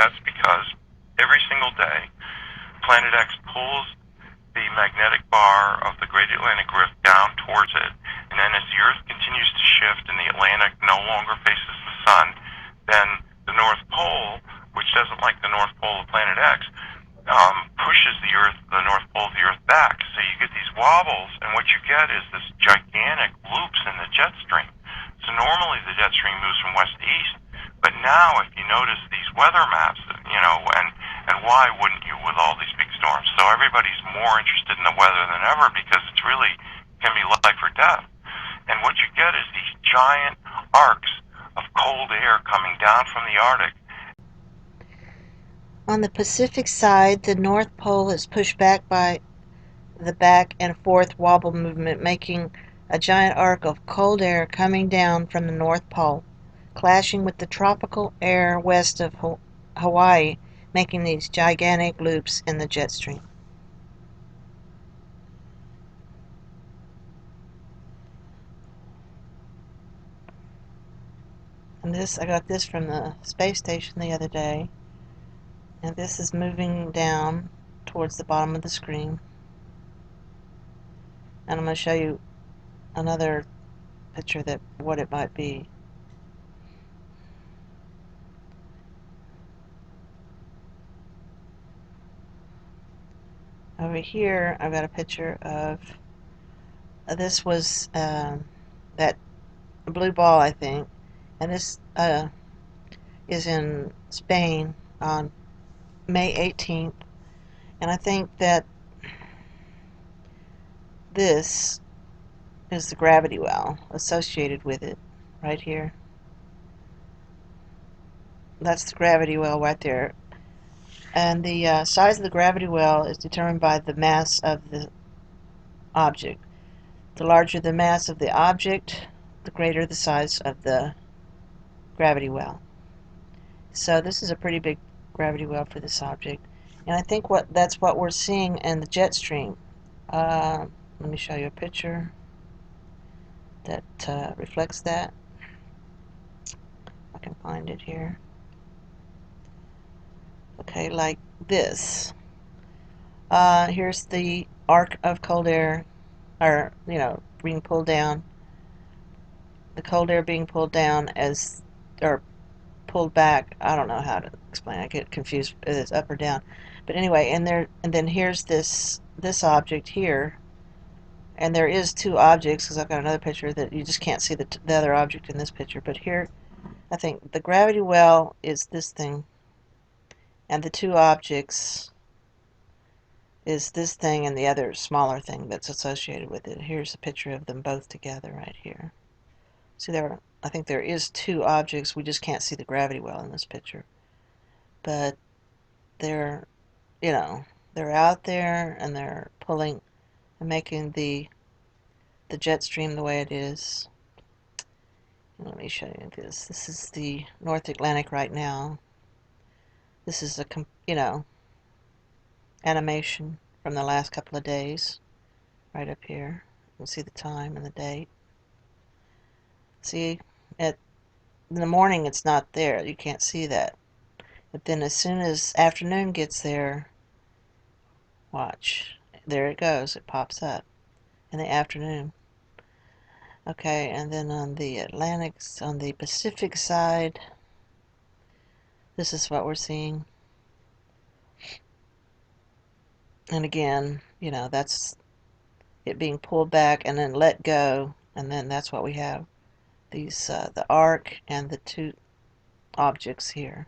That's because every single day, Planet X pulls the magnetic bar of the Great Atlantic Rift down towards it, and then as the Earth continues to shift and the Atlantic no longer faces the sun, then the North Pole, which doesn't like the North Pole of Planet X, pushes the North Pole of the Earth back. So you get these wobbles, and what you get is this gigantic loops in the jet stream. So normally the jet stream moves from west to east, but now if you notice these weather maps, and why wouldn't you with all these big storms? So everybody's more interested in the weather than ever because it's really can be life or death. And what you get is these giant arcs of cold air coming down from the Arctic. On the Pacific side, the North Pole is pushed back by the back and forth wobble movement, making a giant arc of cold air coming down from the North Pole, clashing with the tropical air west of Hawaii, making these gigantic loops in the jet stream. And this, I got this from the space station the other day, and this is moving down towards the bottom of the screen. And I'm going to show you another picture that what it might be. Over here, I've got a picture of this was that blue ball, I think, and this is in Spain on May 18th, and I think that this is the gravity well associated with it right here. That's the gravity well right there. And the size of the gravity well is determined by the mass of the object. The larger the mass of the object, the greater the size of the gravity well. So this is a pretty big gravity well for this object. And I think that's what we're seeing in the jet stream. Let me show you a picture that reflects that. I can find it here. Okay, like this. Here's the arc of cold air, or, being pulled down. The cold air being pulled down or pulled back. I don't know how to explain. I get confused if it's up or down. But anyway, and then here's this object here, and there is two objects because I've got another picture that you just can't see the other object in this picture. But here, I think the gravity well is this thing, and the two objects is this thing and the other smaller thing that's associated with it. Here's a picture of them both together right here. See there, I think there is two objects. We just can't see the gravity well in this picture. But they're, they're out there and they're pulling and making the jet stream the way it is. Let me show you this. This is the North Atlantic right now. This is a, animation from the last couple of days. Right up here. You can see the time and the date. See, in the morning it's not there. You can't see that. But then as soon as afternoon gets there, watch. There it goes. It pops up in the afternoon. Okay, and then on the Pacific side, this is what we're seeing. And again, that's it being pulled back and then let go, and then that's what we have. The arc and the two objects here.